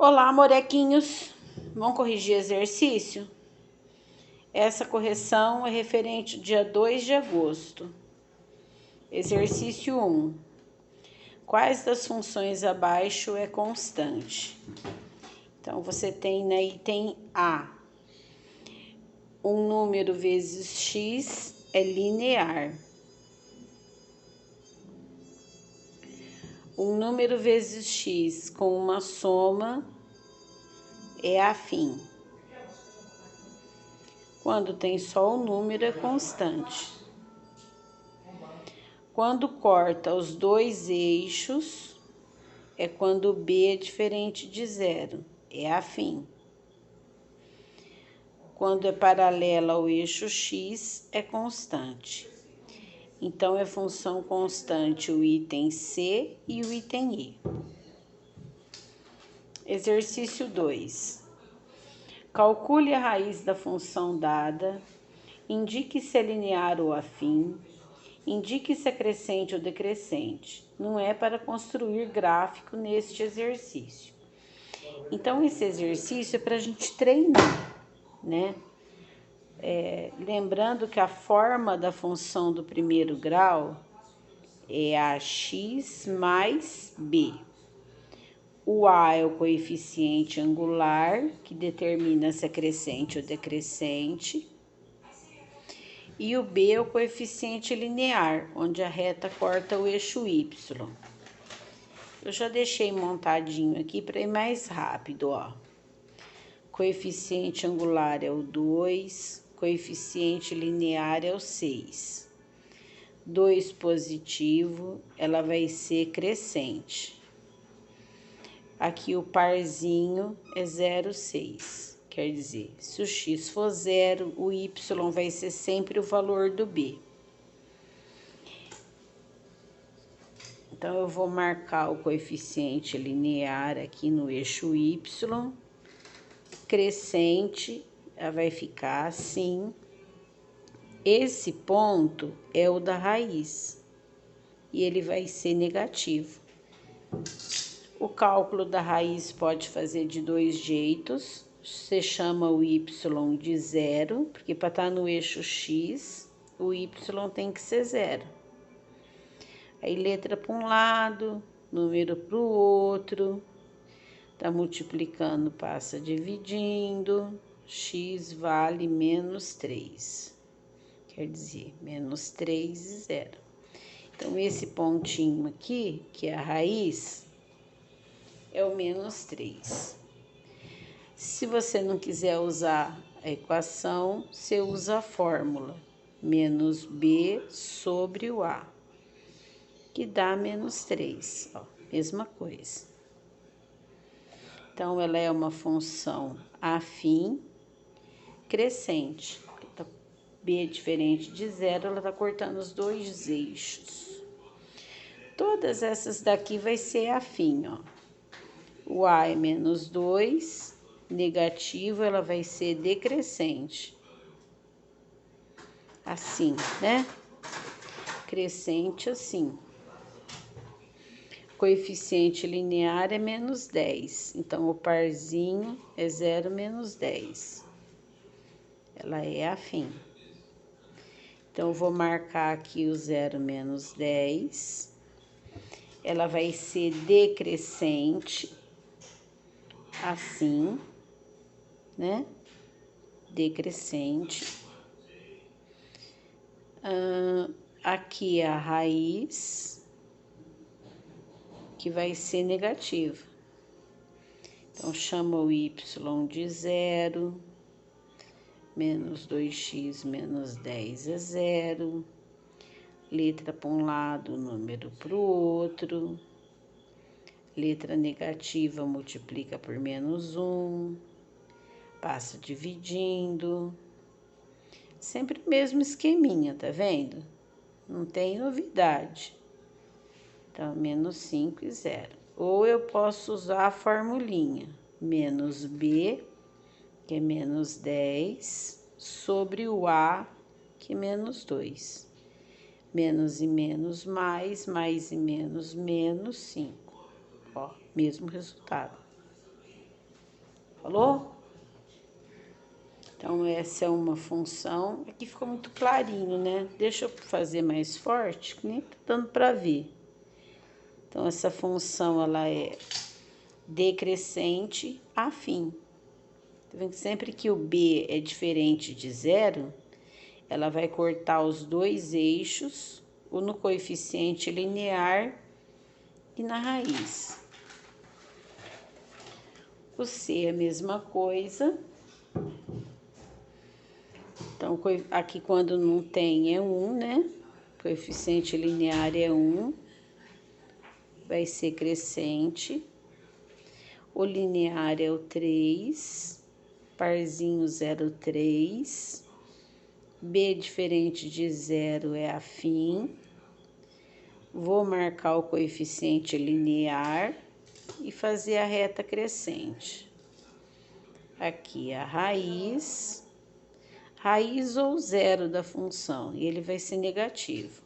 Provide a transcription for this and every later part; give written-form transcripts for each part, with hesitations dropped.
Olá, morequinhos. Vamos corrigir exercício? Essa correção é referente ao dia 2 de agosto. Exercício 1. Quais das funções abaixo é constante? Então, você tem na item A. Um número vezes x é linear. Um número vezes x com uma soma é afim. Quando tem só o número, é constante. Quando corta os dois eixos, é quando B é diferente de zero, é afim. Quando é paralela ao eixo X, é constante. Então, é função constante o item C e o item E. Exercício 2. Calcule a raiz da função dada, indique se é linear ou afim, indique se é crescente ou decrescente. Não é para construir gráfico neste exercício. Então, esse exercício é para a gente treinar, né? Lembrando que a forma da função do primeiro grau é ax mais b. O a é o coeficiente angular, que determina se é crescente ou decrescente. E o b é o coeficiente linear, onde a reta corta o eixo y. Eu já deixei montadinho aqui para ir mais rápido, ó. Coeficiente angular é o 2, coeficiente linear é o 6. 2 positivo, ela vai ser crescente. Aqui o parzinho é 0,6. Quer dizer, se o x for 0, o y vai ser sempre o valor do b. Então, eu vou marcar o coeficiente linear aqui no eixo y. Crescente, ela vai ficar assim. Esse ponto é o da raiz. E ele vai ser negativo. O cálculo da raiz pode fazer de dois jeitos. Você chama o y de zero, porque para estar no eixo x, o y tem que ser zero. Aí letra para um lado, número para o outro. Tá multiplicando, passa dividindo. X vale menos 3. Quer dizer, menos 3 e 0. Então, esse pontinho aqui, que é a raiz, é o menos 3. Se você não quiser usar a equação, você usa a fórmula. Menos b sobre o a, que dá menos 3. Ó, mesma coisa. Então, ela é uma função afim crescente. B é diferente de zero, ela está cortando os dois eixos. Todas essas daqui vai ser afim, ó. O A é menos 2, negativo, ela vai ser decrescente. Assim, né? Crescente assim. Coeficiente linear é menos 10. Então, o parzinho é 0 menos 10. Ela é afim. Então, eu vou marcar aqui o 0 menos 10. Ela vai ser decrescente, assim, né? Decrescente. Aqui é a raiz, que vai ser negativa. Então, chama o y de 0. Menos 2x menos 10 é 0. Letra para um lado, número para o outro. Letra negativa multiplica por menos 1. Passa dividindo. Sempre o mesmo esqueminha, tá vendo? Não tem novidade. Então, menos 5 e 0. Ou eu posso usar a formulinha. Menos b, que é menos 10, sobre o a, que é menos 2. Menos e menos mais e menos, menos 5. Ó, mesmo resultado. Falou? Então, essa é uma função. Aqui ficou muito clarinho, né? Deixa eu fazer mais forte, que nem tá dando para ver. Então, essa função, ela é decrescente afim. Tá vendo que sempre que o B é diferente de zero, ela vai cortar os dois eixos, ou no coeficiente linear e na raiz. O C é a mesma coisa. Então, aqui quando não tem é 1, né? Coeficiente linear é 1. Vai ser crescente. O linear é o 3. Parzinho 0,3. B diferente de 0 é afim. Vou marcar o coeficiente linear e fazer a reta crescente. Aqui a raiz ou zero da função, e ele vai ser negativo.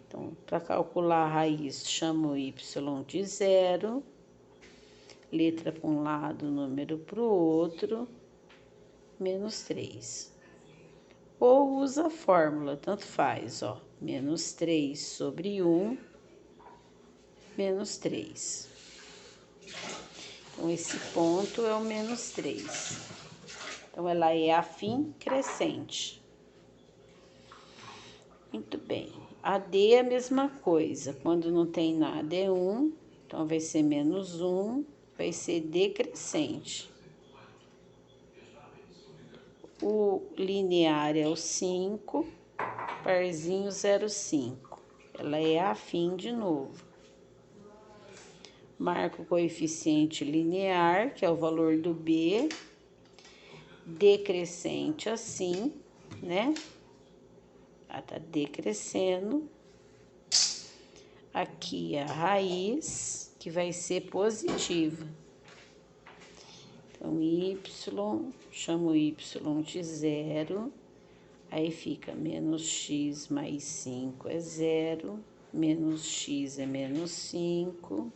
Então, para calcular a raiz, chamo y de zero, letra para um lado, número para o outro, menos 3. Ou usa a fórmula, tanto faz, ó, menos 3 sobre 1, menos 3. Então, esse ponto é o menos 3. Então, ela é afim crescente. Muito bem. A D é a mesma coisa. Quando não tem nada é 1, então vai ser menos 1, vai ser decrescente. O linear é o 5, parzinho 0,5. Ela é afim de novo. Marco o coeficiente linear, que é o valor do B, decrescente assim, né? Ela tá decrescendo. Aqui a raiz, que vai ser positiva. Então, y, chamo y de zero, aí fica menos x mais 5 é zero, menos x é menos 5,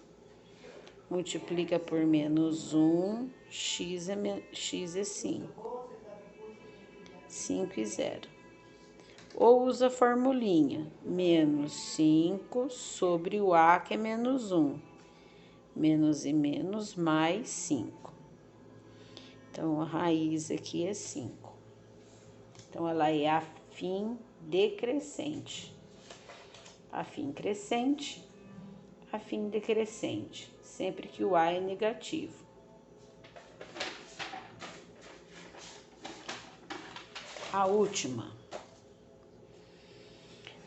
multiplica por menos 1, x é 5. 5 e 0. Ou usa a formulinha, menos 5 sobre o A, que é menos 1. Menos e menos mais 5. Então, a raiz aqui é 5. Então, ela é afim decrescente. Afim crescente, afim decrescente. Sempre que o A é negativo. A última.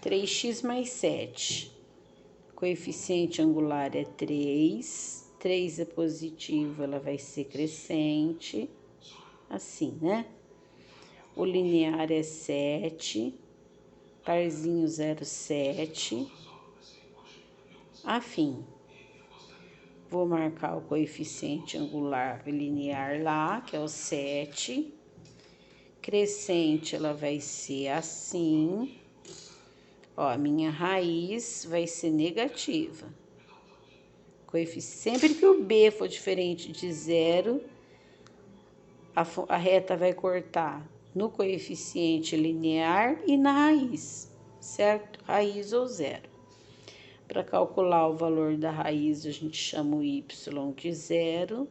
3x mais 7. Coeficiente angular é 3. 3 é positivo, ela vai ser crescente. Assim, né? O linear é 7. Parzinho 0,7. Afim. Vou marcar o coeficiente angular linear lá, que é o 7. Crescente, ela vai ser assim. Ó, a minha raiz vai ser negativa. Sempre que o B for diferente de zero, a reta vai cortar no coeficiente linear e na raiz, certo? Raiz ou zero. Para calcular o valor da raiz, a gente chama o y de zero.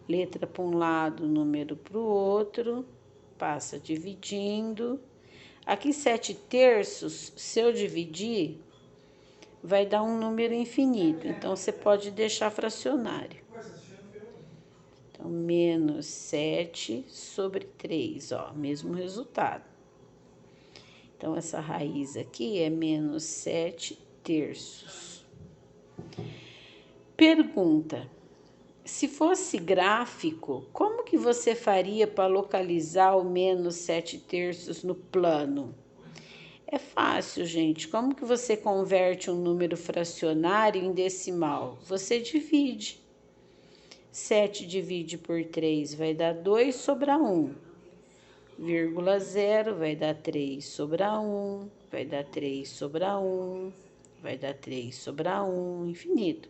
Letra para um lado, número para o outro, passa dividindo. Aqui 7/3, se eu dividir, vai dar um número infinito. Então, você pode deixar fracionário. Então, menos 7 sobre 3, ó, mesmo resultado. Então, essa raiz aqui é menos 7/3. Pergunta: se fosse gráfico, como que você faria para localizar o menos 7/3 no plano? É fácil, gente. Como que você converte um número fracionário em decimal? Você divide. 7 divide por 3 vai dar 2 sobre 1. Vírgula 0 vai dar 3 sobre 1. Vai dar 3 sobre 1. Vai dar 3 sobre 1, infinito.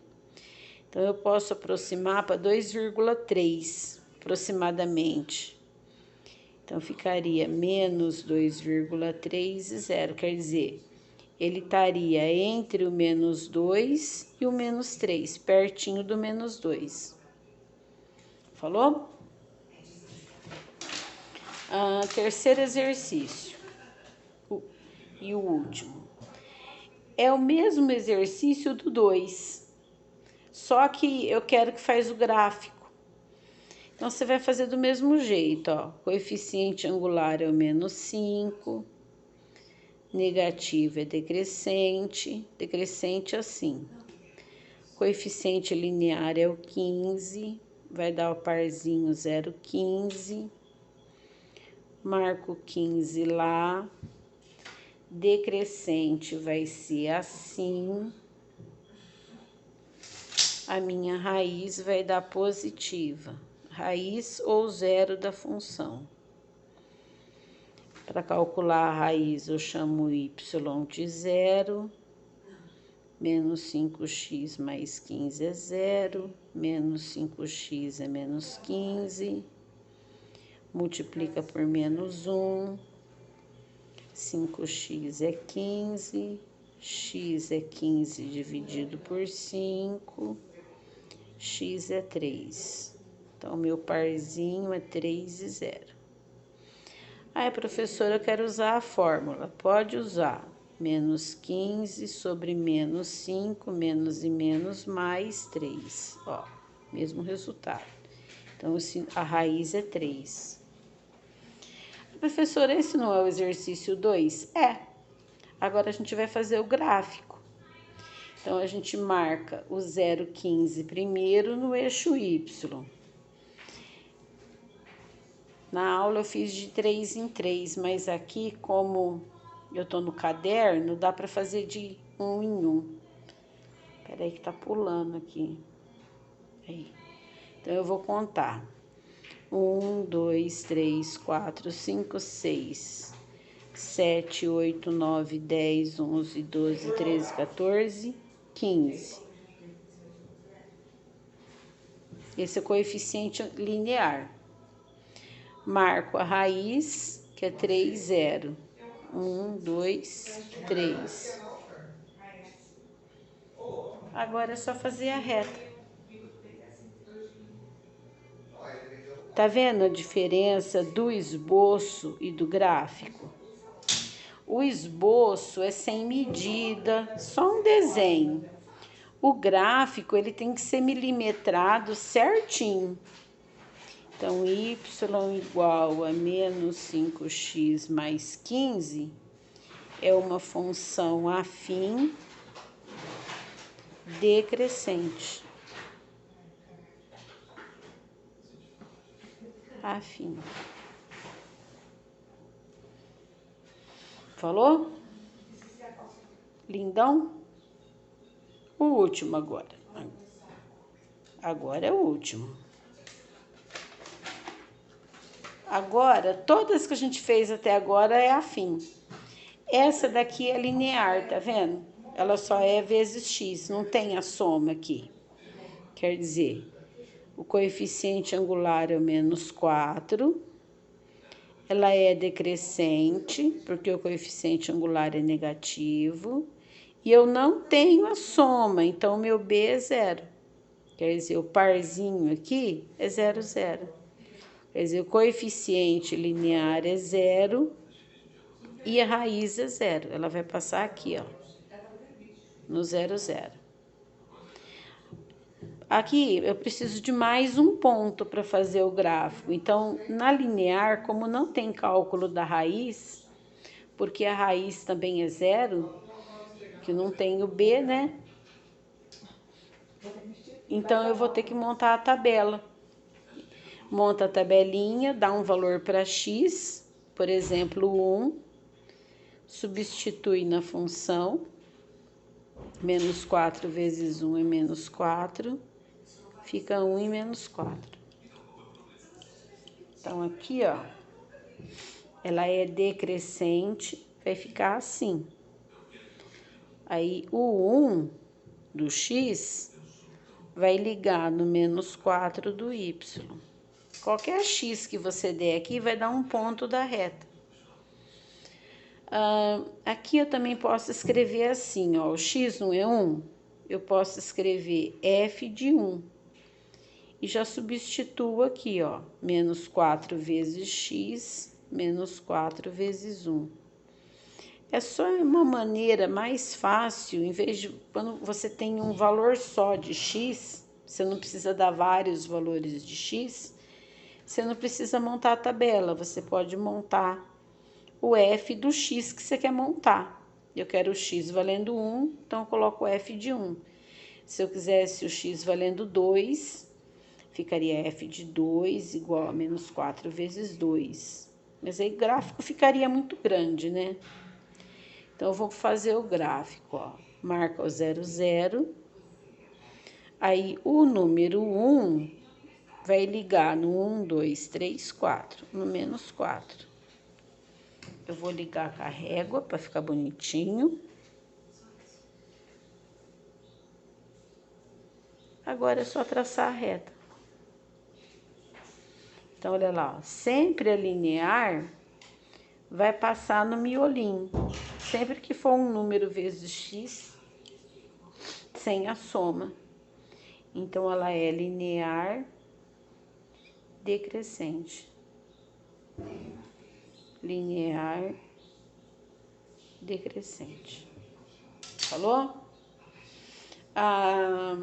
Então, eu posso aproximar para 2,3, aproximadamente. Então, ficaria menos 2,3 e 0. Quer dizer, ele estaria entre o menos 2 e o menos 3, pertinho do menos 2. Falou? Terceiro exercício. E o último. É o mesmo exercício do 2. Só que eu quero que faz o gráfico. Então, você vai fazer do mesmo jeito, ó. Coeficiente angular é o menos 5. Negativo é decrescente. Decrescente assim. Coeficiente linear é o 15. Vai dar o parzinho 0,15. Marco 15 lá. Decrescente vai ser assim. A minha raiz vai dar positiva. Raiz ou zero da função. Para calcular a raiz, eu chamo y de zero. Menos 5x mais 15 é zero. Menos 5x é menos 15. Multiplica por menos 1. 5x é 15. X é 15 dividido por 5. X é 3. Então, meu parzinho é 3 e 0. Aí, professora, eu quero usar a fórmula. Pode usar. Menos 15 sobre menos 5, menos e menos, mais 3. Ó, mesmo resultado. Então, a raiz é 3. Professora, esse não é o exercício 2? É. Agora, a gente vai fazer o gráfico. Então, a gente marca o 0,15 primeiro no eixo Y. Na aula eu fiz de 3 em 3, mas aqui, como eu tô no caderno, dá para fazer de 1 em 1. Peraí que tá pulando aqui. Aí. Então, eu vou contar. 1, 2, 3, 4, 5, 6, 7, 8, 9, 10, 11, 12, 13, 14, 15. Esse é o coeficiente linear. Marco a raiz, que é 3, 0. 1, 2, 3. Agora é só fazer a reta. Tá vendo a diferença do esboço e do gráfico? O esboço é sem medida, só um desenho. O gráfico, ele tem que ser milimetrado certinho. Então, y igual a menos 5x mais 15 é uma função afim decrescente. Afim. Falou? Lindão? O último agora. Agora é o último. Agora, todas que a gente fez até agora é afim. Essa daqui é linear, tá vendo? Ela só é vezes x, não tem a soma aqui. Quer dizer, o coeficiente angular é o menos 4. Ela é decrescente, porque o coeficiente angular é negativo. E eu não tenho a soma, então o meu b é 0. Quer dizer, o parzinho aqui é 0, 0. Quer dizer, o coeficiente linear é 0 e a raiz é 0. Ela vai passar aqui, ó, no 0, 0. Aqui eu preciso de mais um ponto para fazer o gráfico. Então, na linear, como não tem cálculo da raiz, porque a raiz também é 0, que não tem o b, né? Então, eu vou ter que montar a tabela. Monta a tabelinha, dá um valor para x, por exemplo, 1, substitui na função, menos 4 vezes 1 é menos 4, fica 1 e menos 4. Então, aqui, ó, ela é decrescente, vai ficar assim. Aí, o 1 do x vai ligar no menos 4 do y. Qualquer x que você der aqui vai dar um ponto da reta. Aqui eu também posso escrever assim, ó, o x não é 1, eu posso escrever f de 1. E já substituo aqui, ó, menos 4 vezes x, menos 4 vezes 1. É só uma maneira mais fácil, em vez de quando você tem um valor só de x, você não precisa dar vários valores de x, você não precisa montar a tabela, você pode montar o f do x que você quer montar. Eu quero o x valendo 1, então eu coloco o f de 1. Se eu quisesse o x valendo 2, ficaria f de 2 igual a menos 4 vezes 2. Mas aí o gráfico ficaria muito grande, né? Então, eu vou fazer o gráfico, ó. Marca o 0, 0. Aí, o número 1 vai ligar no 1, 2, 3, 4, no menos 4. Eu vou ligar com a régua para ficar bonitinho. Agora é só traçar a reta. Então, olha lá, ó. Sempre a linear vai passar no miolinho. Sempre que for um número vezes x, sem a soma. Então, ela é linear decrescente. Linear decrescente. Falou? A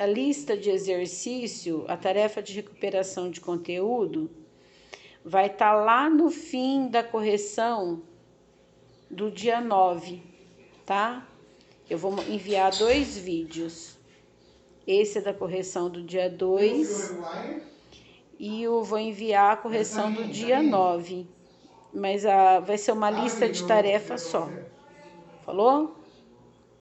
lista de exercício, a tarefa de recuperação de conteúdo, vai estar lá no fim da correção do dia 9, tá? Eu vou enviar 2 vídeos. Esse é da correção do dia 2 e eu vou enviar a correção do dia 9. Mas vai ser uma lista de tarefa só. Falou?